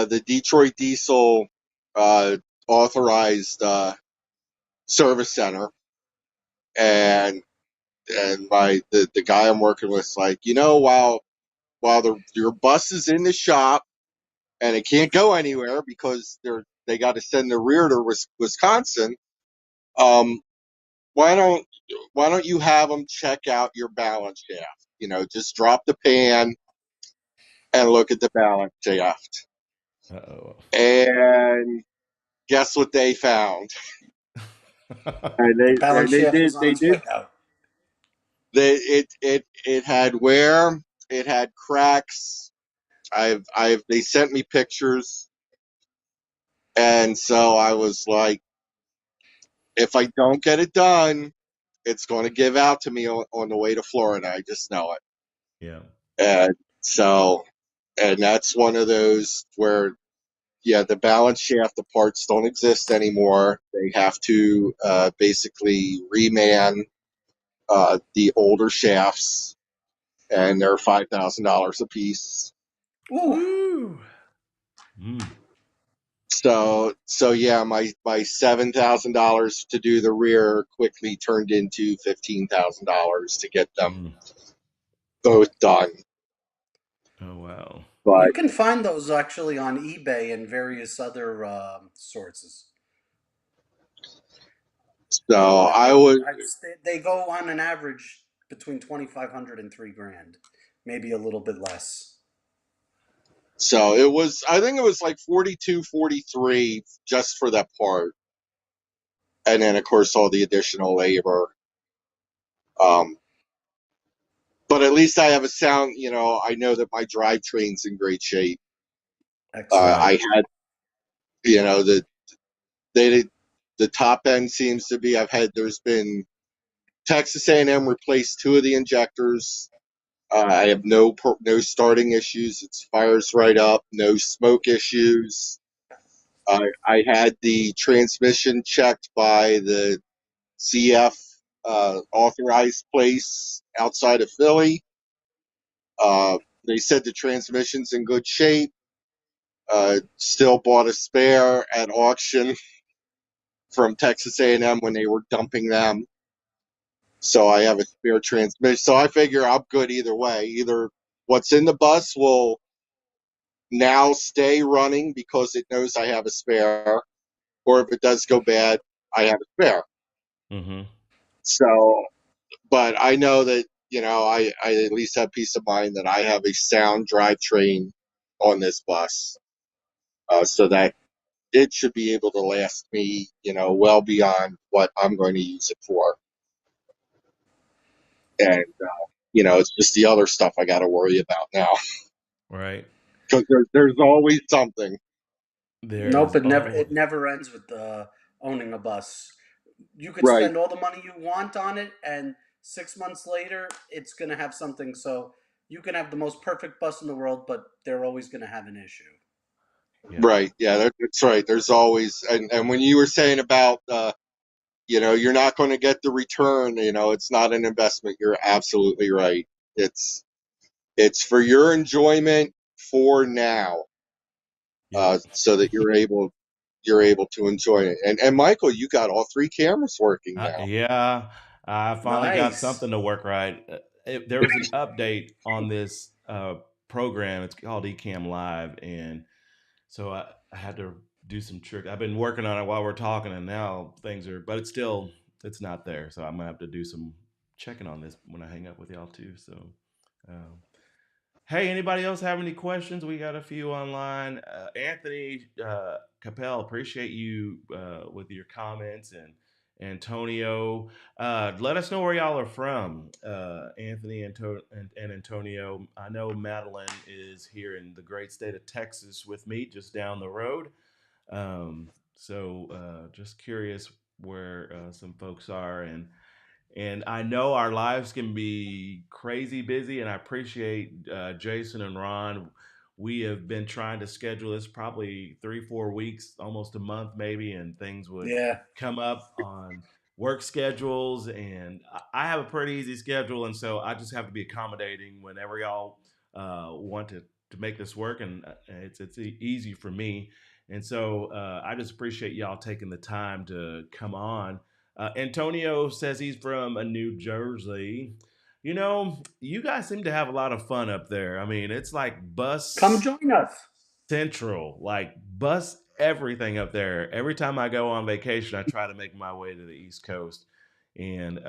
the Detroit Diesel uh, authorized service center, and the guy I'm working with is like, while your bus is in the shop and it can't go anywhere because they got to send the rear to Wisconsin. Um, why don't you have them check out your balance shaft? Just drop the pan and look at the balance shaft. Uh And guess what they found? oh. And The balance they shaft did was on they its did way out. they it had wear, it had cracks, they sent me pictures, and so I was like, if I don't get it done, it's going to give out to me on the way to Florida. I just know it. Yeah. And so, and that's one of those where, yeah, the balance shaft, the parts don't exist anymore. They have to basically reman the older shafts, and they're $5,000 a piece. Ooh, Woo. Mm. So yeah, my $7,000 to do the rear quickly turned into $15,000 to get them Mm. both done. Oh wow. But you can find those actually on eBay and various other sources. so But I was they go on an average between 2,500 and 3 grand, maybe a little bit less. so it was I think it was like 42, 43 just for that part, and then of course all the additional labor. Um, but at least I have a sound. I know that my drivetrain's in great shape. Excellent. I Right. had the they the top end seems to be. There's been Texas A&M replaced two of the injectors. I have no starting issues. It fires right up. No smoke issues. I had the transmission checked by the CF authorized place outside of Philly. They said the transmission's in good shape. Still bought a spare at auction from Texas A&M when they were dumping them. So I have a spare transmission. So I figure I'm good either way. Either what's in the bus will now stay running because it knows I have a spare, or if it does go bad, I have a spare. Mm-hmm. So, but I know that, I at least have peace of mind that I have a sound drivetrain on this bus, so that it should be able to last me, well beyond what I'm going to use it for. And, it's just the other stuff I got to worry about now Right. because there's always something. There Nope, is it always. never ends with owning a bus. You could Right, spend all the money you want on it, and 6 months later, it's gonna have something. So you can have the most perfect bus in the world, but they're always gonna have an issue. Yeah. right. Yeah, that's right. There's always, and when you were saying about, you're not going to get the return, it's not an investment. You're absolutely right. It's, it's for your enjoyment for now, Yep. so that you're able to enjoy it. And Michael, you got all three cameras working now. Yeah. I finally got Nice. something to work right. There was an update on this program. It's called Ecamm Live, and so I had to do some trick. I've been working on it while we're talking, and now things are, but it's not there. So I'm gonna have to do some checking on this when I hang up with y'all too. So, um, hey, anybody else have any questions? We got a few online. Anthony Capel, appreciate you with your comments, and Antonio. Let us know where y'all are from, Anthony and Antonio. I know Madeline is here in the great state of Texas with me, just down the road. Just curious where some folks are, and I know our lives can be crazy busy, and I appreciate Jason and Ron. We have been trying to schedule this probably 3, 4 weeks, almost a month maybe, and things would Yeah. come up on work schedules. And I have a pretty easy schedule, and so I just have to be accommodating whenever y'all want to make this work, and it's easy for me. And so I just appreciate y'all taking the time to come on. Antonio says he's from New Jersey. You guys seem to have a lot of fun up there. I mean, it's like Come bus join us. central, like bus everything up there. Every time I go on vacation, I try to make my way to the East Coast. And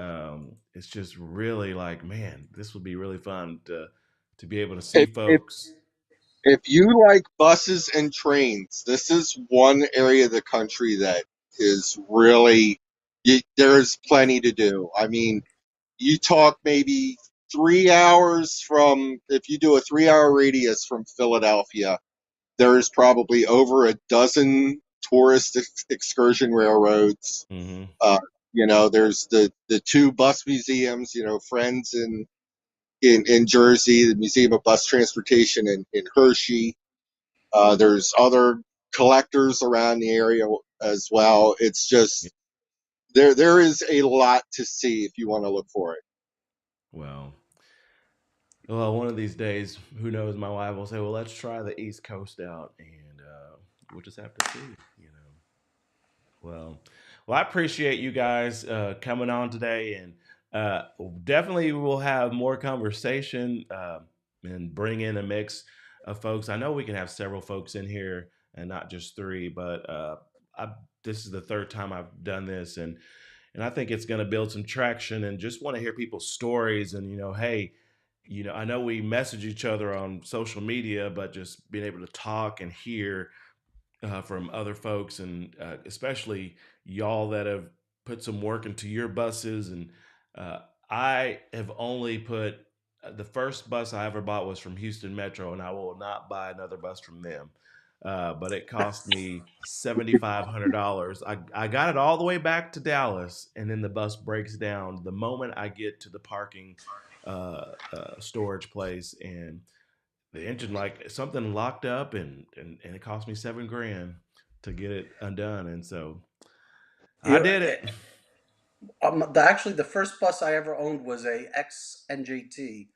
it's just really like, man, this would be really fun to be able to see If if folks. if you like buses and trains, this is one area of the country that is really there's plenty to do. I mean, you talk maybe 3 hours from, if you do a 3 hour radius from Philadelphia, there's probably over a dozen tourist excursion railroads. Mhm. Uh, there's the two bus museums, Friends in Jersey, the Museum of Bus Transportation in Hershey. There's other collectors around the area as well. It's Yeah. just there is a lot to see if you want to look for it. Well, one of these days, who knows? My wife will say, "Well, let's try the East Coast out," and we'll just have to see. Well, I appreciate you guys coming on today, and definitely we'll have more conversation and bring in a mix of folks. I know we can have several folks in here and not just three, but I, this is the third time I've done this, and I think it's going to build some traction. And just want to hear people's stories, and hey. I know we message each other on social media, but just being able to talk and hear from other folks, and especially y'all that have put some work into your buses. And uh, I have only put the first bus I ever bought was from Houston Metro, and I will not buy another bus from them. But it cost me $7,500. I got it all the way back to Dallas, and then the bus breaks down the moment I get to the parking storage place, and the engine, like something locked up, and it cost me 7 grand to get it undone, and so I You, did it. actually, the first bus I ever owned was a ex NJT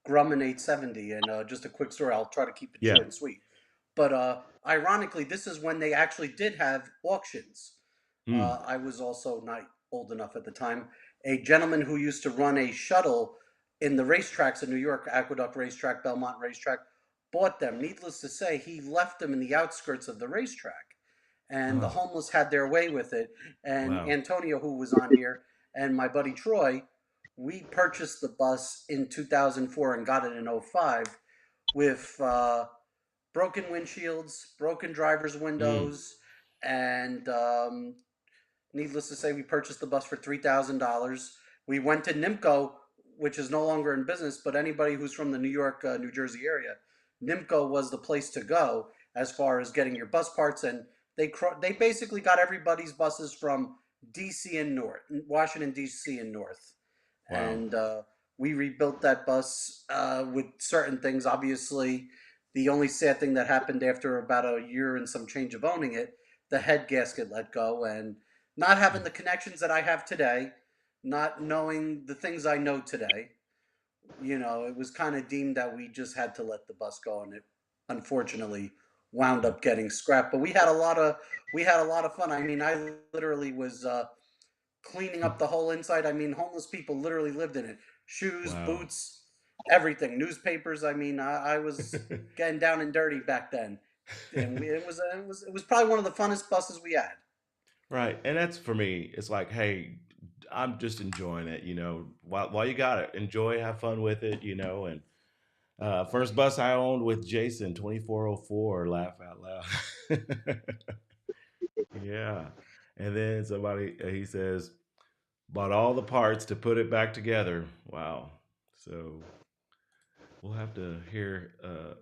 Grumman 870, and just a quick story. I'll try to keep it Yeah. short and sweet. But ironically, this is when they actually did have auctions. Mm. I was also not old enough at the time. A gentleman who used to run a shuttle in the racetracks in New York, Aqueduct Racetrack, Belmont Racetrack, bought them. Needless to say, he left them in the outskirts of the racetrack, and the Oh, homeless had their way with it. And wow. Antonio, who was on here, and my buddy Troy, we purchased the bus in 2004 and got it in '05 with broken windshields, broken driver's Mm. windows, and needless to say, we purchased the bus for $3,000. We went to Nimco, which is no longer in business, but anybody who's from the New York, New Jersey area, Nimco was the place to go as far as getting your bus parts, and they basically got everybody's buses from DC and north, Washington DC and north, Wow. and we rebuilt that bus with certain things. Obviously, the only sad thing that happened after about a year and some change of owning it, the head gasket let go, and not having the connections that I have today, not knowing the things I know today, it was kind of deemed that we just had to let the bus go, and it unfortunately wound Yeah. up getting scrapped. But we had a lot of fun. I mean, I literally was cleaning up the whole inside. I mean, homeless people literally lived in it. Shoes, Wow. boots, everything, newspapers. I mean, I was getting down and dirty back then, and it was probably one of the funnest buses we had. Right, and that's for me. It's like, hey, I'm just enjoying it. While you got it, enjoy, have fun with it. And first bus I owned with Jason, 2404. Laugh out loud. Yeah. And then somebody, he says, bought all the parts to put it back together. Wow. So we'll have to hear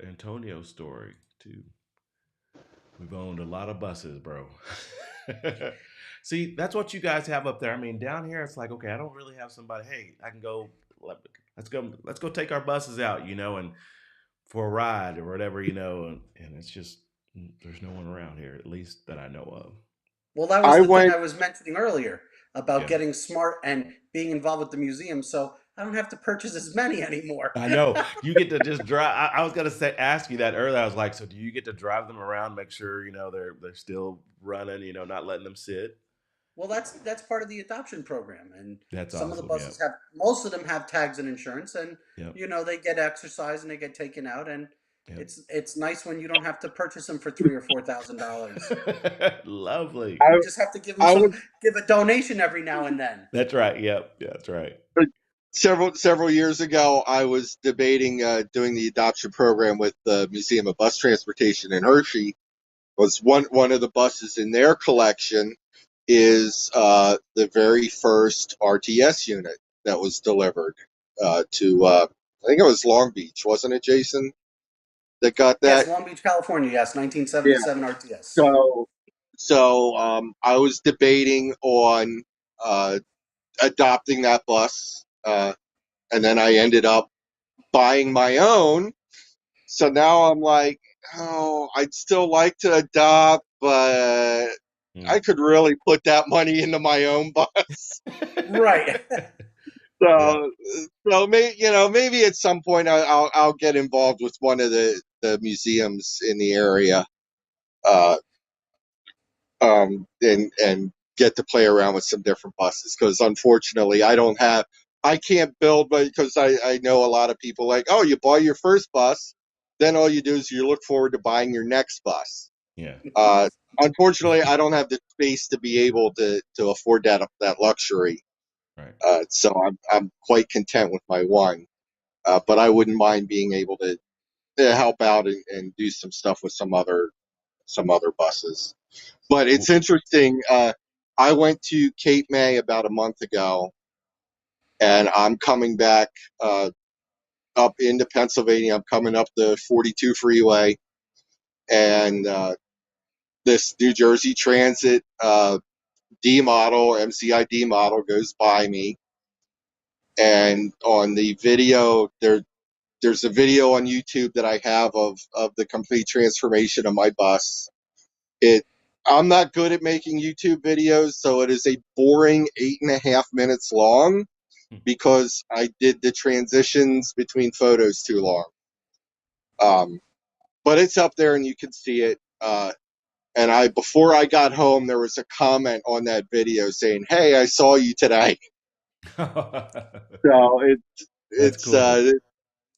Antonio's story too. We've owned a lot of buses, bro. See, that's what you guys have up there. I mean, down here, it's like, okay, I don't really have somebody. Hey, I can go. Let's go take our buses out, and for a ride or whatever, and it's just there's no one around here, at least that I know of. Well, that was I the thing went I was mentioning earlier about Yeah. getting smart and being involved with the museum, so I don't have to purchase as many anymore. I know you get to just drive. I was gonna ask you that earlier. I was like, so do you get to drive them around, make sure they're still running, not letting them sit? Well, that's part of the adoption program, and That's some of the awesome. Yep. buses most of them have tags and insurance, and Yep. they get exercise and they get taken out, and Yep. it's nice when you don't have to purchase them for $3,000 or $4,000. Lovely. You I just have to I was give a donation every now and then. That's right. Yep. Yeah, that's right. several years ago. I was debating doing the adoption program with the Museum of Bus Transportation in Hershey. Was one of the buses in their collection is the very first RTS unit that was delivered. to I think it was Long Beach, wasn't it, Jason? That got Yes, that. Long Beach, California. Yes, Yeah. 1977 RTS. So I was debating on uh, adopting that bus, and then I ended up buying my own. So now I'm like, oh, I'd still like to adopt, but Hmm. I could really put that money into my own bus. Right. Yeah. So, maybe at some point I'll get involved with one of the museums in the area, uh, and get to play around with some different buses. Because unfortunately, I can't build, but because I know a lot of people like, oh, you buy your first bus, then all you do is you look forward to buying your next bus. Yeah. Uh, Unfortunately, I don't have the space to be able to afford that luxury. Right. So I'm quite content with my one. But I wouldn't mind being able to help out and do some stuff with some other buses. But it's Well, interesting. I went to Cape May about a month ago, and I'm coming back up into Pennsylvania. I'm coming up the 42 freeway, and this New Jersey Transit D model, MCI D model, goes by me. And on the video, there's a video on YouTube that I have of the complete transformation of my bus. It I'm not good at making YouTube videos, so it is a boring 8.5 minutes long because I did the transitions between photos too long. Um, but it's up there and you can see it. And I before I got home, there was a comment on that video saying, "Hey, I saw you today." So That's it's cool. uh,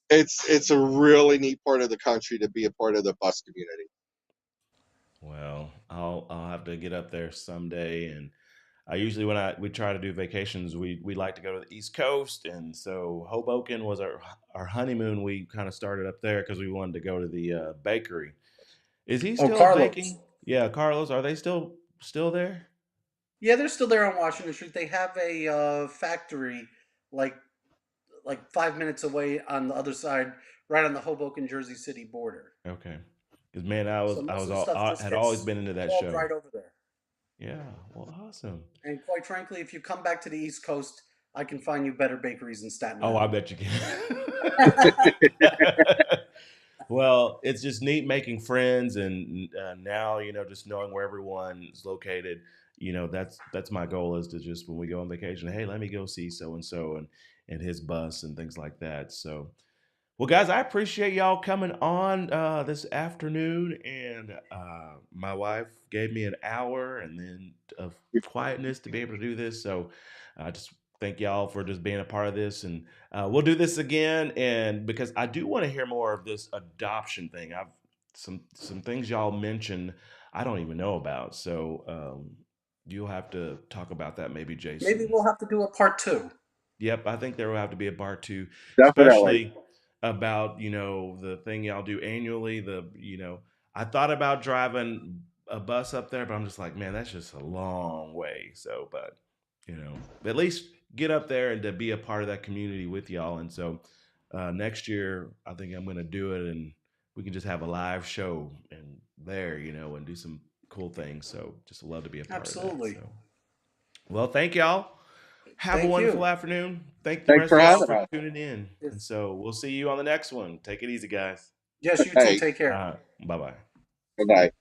it's a really neat part of the country to be a part of the bus community. Well, I'll have to get up there someday. And I usually when I we try to do vacations, we like to go to the East Coast, and so Hoboken was our honeymoon. We kind of started up there because we wanted to go to the bakery. Is he Oh, still Carlos. baking? Yeah, Carlos. Are they still there? Yeah, they're still there on Washington Street. They have a factory like 5 minutes away on the other side, right on the Hoboken Jersey City border. Okay. Because man, I was So I most was of the stuff I just had always gets been into that hauled show. right over there. Yeah. Well, awesome. And quite frankly, if you come back to the East Coast, I can find you better bakeries in Staten Oh, I Island. bet you can. Well, it's just neat making friends, and now just knowing where everyone is located. That's my goal is to just when we go on vacation, hey, let me go see so and so and his bus and things like that. So well, guys, I appreciate y'all coming on this afternoon. And my wife gave me an hour and then of quietness to be able to do this. So I just thank y'all for just being a part of this. And we'll do this again. And because I do want to hear more of this adoption thing, I've some things y'all mentioned I don't even know about. So you'll have to talk about that, maybe, Maybe Jason. we'll have to do a part two. Yep, I think there will have to be a part two, Definitely. especially about the thing y'all do annually. I thought about driving a bus up there, but I'm just like, man, that's just a long way. So, but at least get up there and to be a part of that community with y'all. And so, next year, I think I'm going to do it, and we can just have a live show and there, and do some cool things. So, just love to be a part of that. Absolutely. So, well, thank y'all. Have a Thank wonderful you. afternoon. Thank the Thanks rest for of y'all having for us. tuning in. And Yes. so we'll see you on the next one. Take it easy, guys. Yes, you too. Hey, Take care. Bye bye. good night.